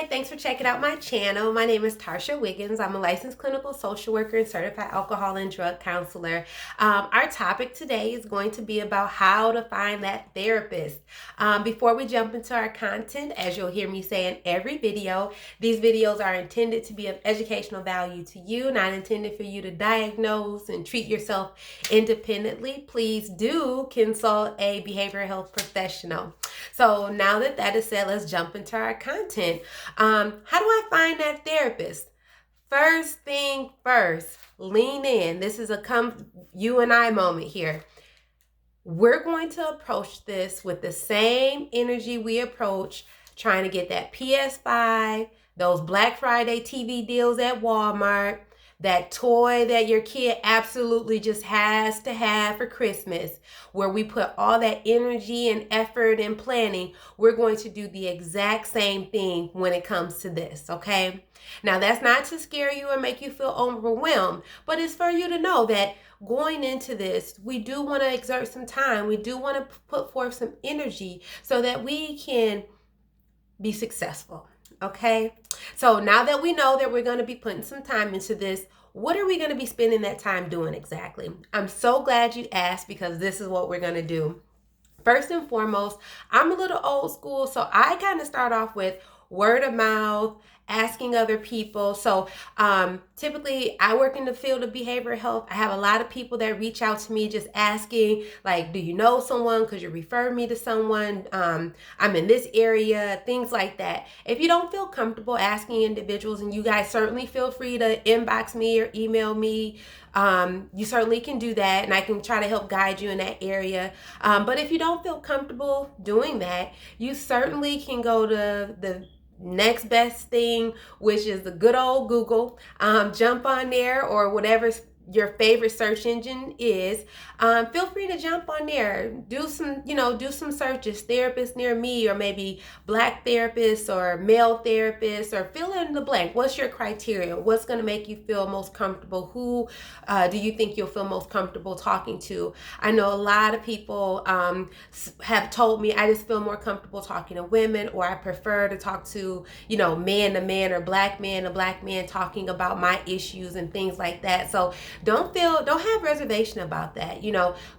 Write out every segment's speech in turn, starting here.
Hi, thanks for checking out my channel. My name is Tarsha Wiggins. I'm a licensed clinical social worker and certified alcohol and drug counselor. Our topic today is going to be about how to find that therapist. Before we jump into our content, as you'll hear me say in every video, these videos are intended to be of educational value to you, not intended for you to diagnose and treat yourself independently. Please do consult a behavioral health professional. So now that that is said, let's jump into our content. How do I find that therapist? First thing first, lean in. This is a come you and I moment here. We're going to approach this with the same energy we approach trying to get that PS5, those Black Friday TV deals at Walmart, that toy that your kid absolutely just has to have for Christmas, where we put all that energy and effort and planning. We're going to do the exact same thing when it comes to this, okay? Now, that's not to scare you or make you feel overwhelmed, but it's for you to know that going into this, we do want to exert some time. We do want to put forth some energy so that we can be successful. Okay, so now that we know that we're going to be putting some time into this, what are we going to be spending that time doing exactly? I'm so glad you asked, because this is what we're going to do. First and foremost, I'm a little old school, so I kind of start off with word of mouth, asking other people. So typically I work in the field of behavioral health. I have a lot of people that reach out to me just asking, like, do you know someone? Could you refer me to someone? I'm in this area, things like that. If you don't feel comfortable asking individuals, and you guys certainly feel free to inbox me or email me, you certainly can do that, and I can try to help guide you in that area. But if you don't feel comfortable doing that, you certainly can go to the next best thing, which is the good old Google. Jump on there, or whatever your favorite search engine is. Feel free to jump on there, do some searches, therapists near me, or maybe Black therapists or male therapists, or fill in the blank. What's your criteria? What's going to make you feel most comfortable? Who do you think you'll feel most comfortable talking to? I know a lot of people have told me, I just feel more comfortable talking to women, or I prefer to talk to, man to man, or black man to black man, talking about my issues and things like that. So don't have reservation about that.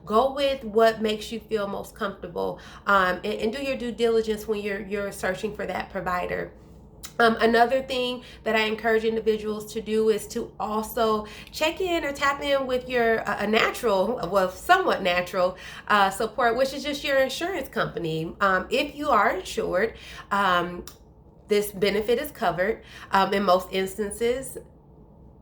Go with what makes you feel most comfortable, and do your due diligence when you're searching for that provider. Another thing that I encourage individuals to do is to also check in or tap in with your somewhat natural support, which is just your insurance company. If you are insured, this benefit is covered. In most instances,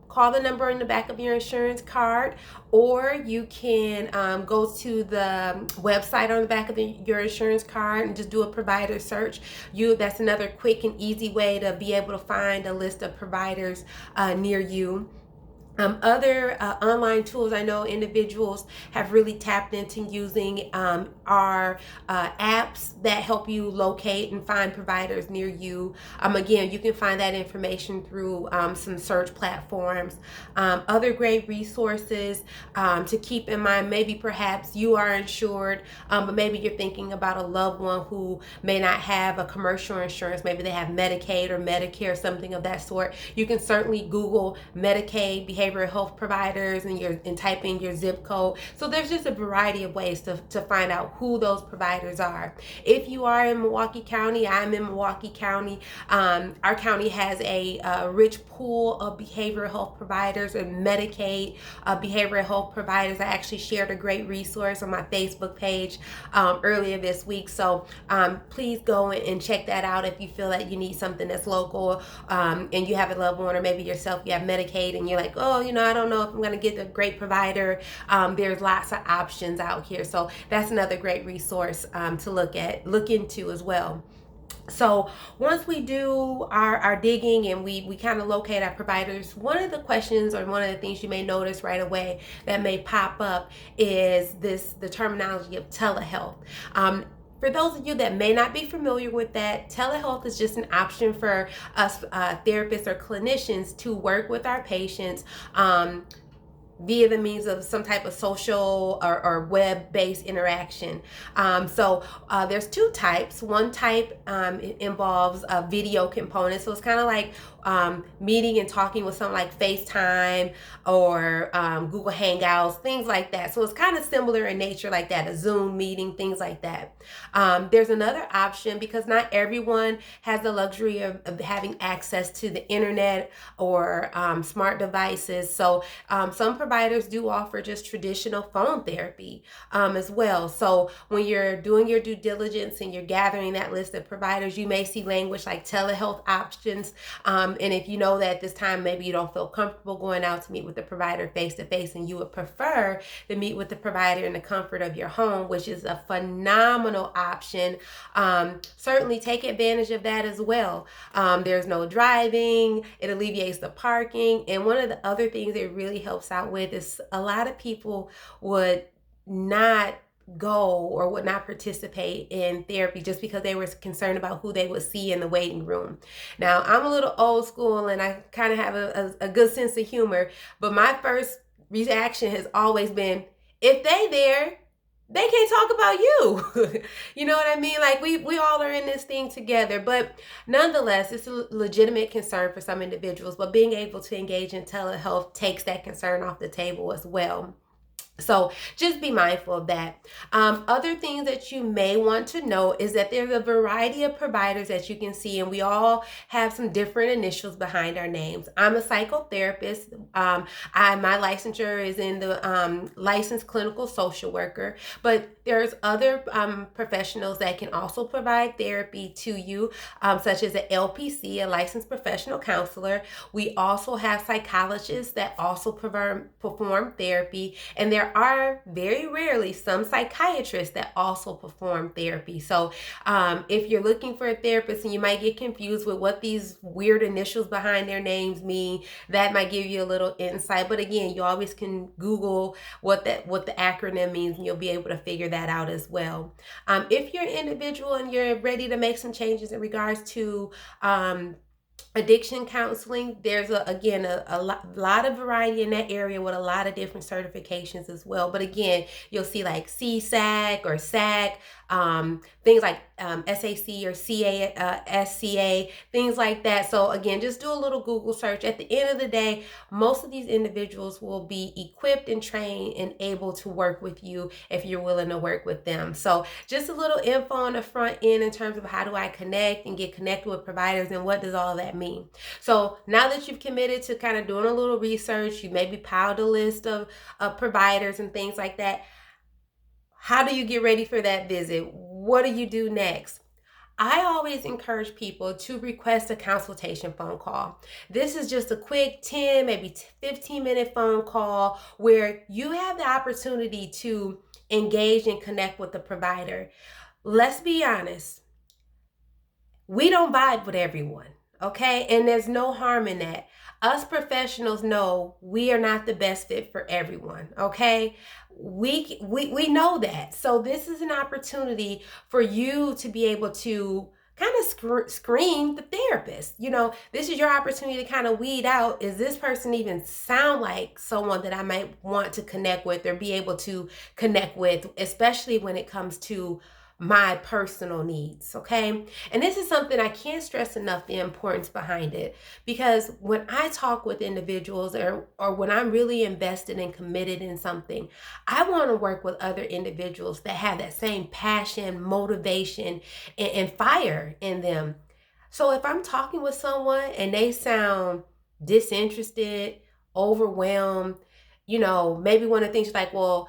call the number in the back of your insurance card, or you can go to the website on the back of your insurance card and just do a provider search. That's another quick and easy way to be able to find a list of providers near you. Other online tools I know individuals have really tapped into using are apps that help you locate and find providers near you. Again, you can find that information through some search platforms. Other great resources to keep in mind, maybe perhaps you are insured, but maybe you're thinking about a loved one who may not have a commercial insurance. Maybe they have Medicaid or Medicare, something of that sort. You can certainly Google Medicaid, behavioral health providers, and type in your zip code. So there's just a variety of ways to find out who those providers are. If you are in Milwaukee County, I'm in Milwaukee County. Our county has a rich pool of behavioral health providers and Medicaid behavioral health providers. I actually shared a great resource on my Facebook page earlier this week. So please go and check that out if you feel that you need something that's local, and you have a loved one, or maybe yourself, you have Medicaid, and you're like, oh, I don't know if I'm going to get a great provider. There's lots of options out here. So that's another great resource to look into as well. So once we do our digging and we kind of locate our providers, one of the questions, or one of the things you may notice right away that may pop up is the terminology of telehealth. For those of you that may not be familiar with that, telehealth is just an option for us therapists or clinicians to work with our patients via the means of some type of social or web-based interaction. There's two types. One type involves a video component, so it's kind of like meeting and talking with something like FaceTime or Google Hangouts, things like that. So it's kind of similar in nature, like that, a Zoom meeting, things like that. There's another option because not everyone has the luxury of having access to the internet or smart devices. So some providers do offer just traditional phone therapy as well. So when you're doing your due diligence and you're gathering that list of providers, you may see language like telehealth options. And if you know that at this time, maybe you don't feel comfortable going out to meet with the provider face to face and you would prefer to meet with the provider in the comfort of your home, which is a phenomenal option. Certainly take advantage of that as well. There's no driving, it alleviates the parking. And one of the other things it really helps out with is a lot of people would not go or would not participate in therapy just because they were concerned about who they would see in the waiting room. Now, I'm a little old school and I kind of have a good sense of humor, but my first reaction has always been, if they there, they can't talk about you. You know what I mean? Like we all are in this thing together, but nonetheless, it's a legitimate concern for some individuals, but being able to engage in telehealth takes that concern off the table as well. So just be mindful of that. Other things that you may want to know is that there's a variety of providers that you can see, and we all have some different initials behind our names. I'm a psychotherapist. My licensure is in the licensed clinical social worker, but there's other professionals that can also provide therapy to you, such as an LPC, a licensed professional counselor. We also have psychologists that also perform therapy, and there are very rarely some psychiatrists that also perform therapy. So if you're looking for a therapist and you might get confused with what these weird initials behind their names mean, that might give you a little insight. But again, you always can Google what the acronym means and you'll be able to figure that out as well. If you're an individual and you're ready to make some changes in regards to addiction counseling, there's a lot of variety in that area with a lot of different certifications as well. But again, you'll see like CSAC or SAC, things like SAC or SCA, things like that. So again, just do a little Google search. At the end of the day, most of these individuals will be equipped and trained and able to work with you if you're willing to work with them. So just a little info on the front end in terms of how do I connect and get connected with providers and what does all that mean. So now that you've committed to kind of doing a little research, you maybe piled a list of providers and things like that. How do you get ready for that visit? What do you do next? I always encourage people to request a consultation phone call. This is just a quick 10, maybe 15-minute phone call where you have the opportunity to engage and connect with the provider. Let's be honest, we don't vibe with everyone, okay? And there's no harm in that. Us professionals know we are not the best fit for everyone, okay? We know that. So this is an opportunity for you to be able to kind of screen the therapist. You know, this is your opportunity to kind of weed out, is this person even sound like someone that I might want to connect with or be able to connect with, especially when it comes to my personal needs, okay? And this is something I can't stress enough, the importance behind it, because when I talk with individuals or when I'm really invested and committed in something, I want to work with other individuals that have that same passion, motivation, and fire in them. So if I'm talking with someone and they sound disinterested, overwhelmed, you know, maybe one of the things is like, well,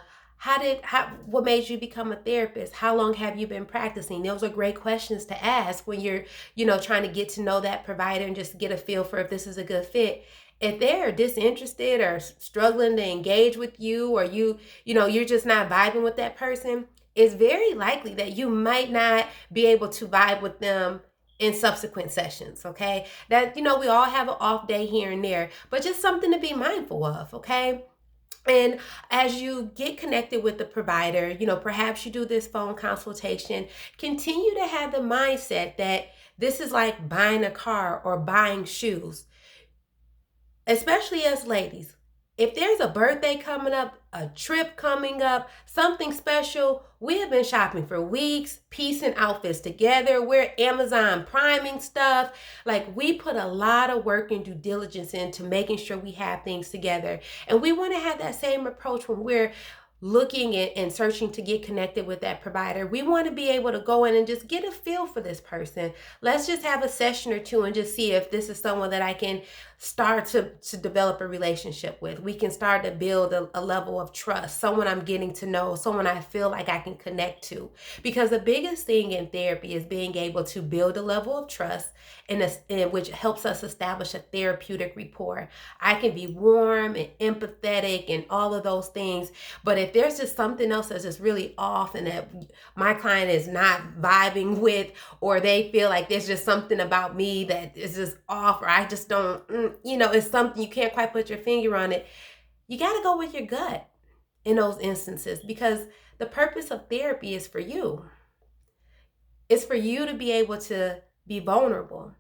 what made you become a therapist? How long have you been practicing? Those are great questions to ask when you're, you know, trying to get to know that provider and just get a feel for if this is a good fit. If they're disinterested or struggling to engage with you, or you're just not vibing with that person, it's very likely that you might not be able to vibe with them in subsequent sessions, okay? That, you know, we all have an off day here and there, but just something to be mindful of, okay? And as you get connected with the provider, you know, perhaps you do this phone consultation, continue to have the mindset that this is like buying a car or buying shoes, especially as ladies. if there's a birthday coming up, a trip coming up, something special, we have been shopping for weeks, piecing outfits together. We're Amazon priming stuff. Like, we put a lot of work and due diligence into making sure we have things together. And we want to have that same approach when we're looking at and searching to get connected with that provider. We want to be able to go in and just get a feel for this person. Let's just have a session or two and just see if this is someone that I can start to develop a relationship with. We can start to build a level of trust, someone I'm getting to know, someone I feel like I can connect to. Because the biggest thing in therapy is being able to build a level of trust, which helps us establish a therapeutic rapport. I can be warm and empathetic and all of those things, but if there's just something else that's just really off and that my client is not vibing with, or they feel like there's just something about me that is just off, or I just don't, it's something you can't quite put your finger on it, you got to go with your gut in those instances, because the purpose of therapy is for you. It's for you to be able to be vulnerable,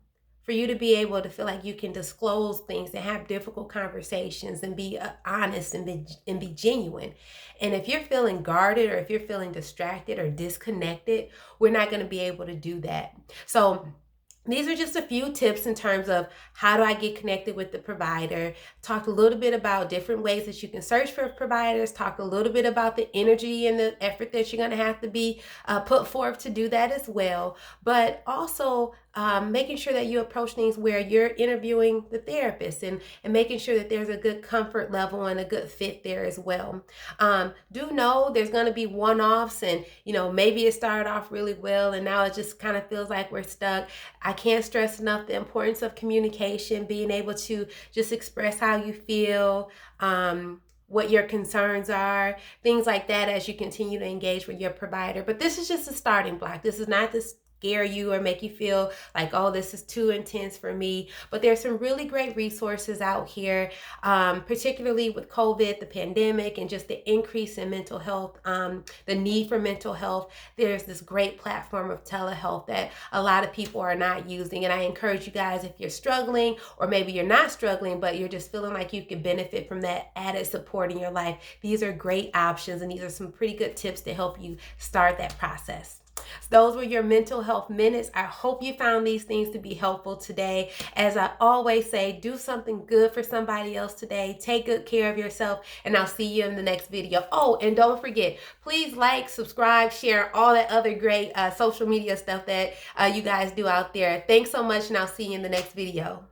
for you to be able to feel like you can disclose things and have difficult conversations and be honest and be genuine. And if you're feeling guarded, or if you're feeling distracted or disconnected, we're not going to be able to do that. So these are just a few tips in terms of how do I get connected with the provider. Talked a little bit about different ways that you can search for providers. Talked a little bit about the energy and the effort that you're going to have to be put forth to do that as well. But also making sure that you approach things where you're interviewing the therapist, and making sure that there's a good comfort level and a good fit there as well. Do know there's going to be one-offs, and maybe it started off really well and now it just kind of feels like we're stuck. I can't stress enough the importance of communication, being able to just express how you feel, what your concerns are, things like that as you continue to engage with your provider. But this is just a starting block. This is not to scare you or make you feel like, oh, this is too intense for me. But there's some really great resources out here, particularly with COVID, the pandemic, and just the increase in mental health, the need for mental health. There's this great platform of telehealth that a lot of people are not using. And I encourage you guys, if you're struggling, or maybe you're not struggling, but you're just feeling like you can benefit from that added support in your life, these are great options. And these are some pretty good tips to help you start that process. So those were your mental health minutes. I hope you found these things to be helpful today. As I always say, do something good for somebody else today. Take good care of yourself, and I'll see you in the next video. Oh, and don't forget, please like, subscribe, share, all that other great social media stuff that you guys do out there. Thanks so much, and I'll see you in the next video.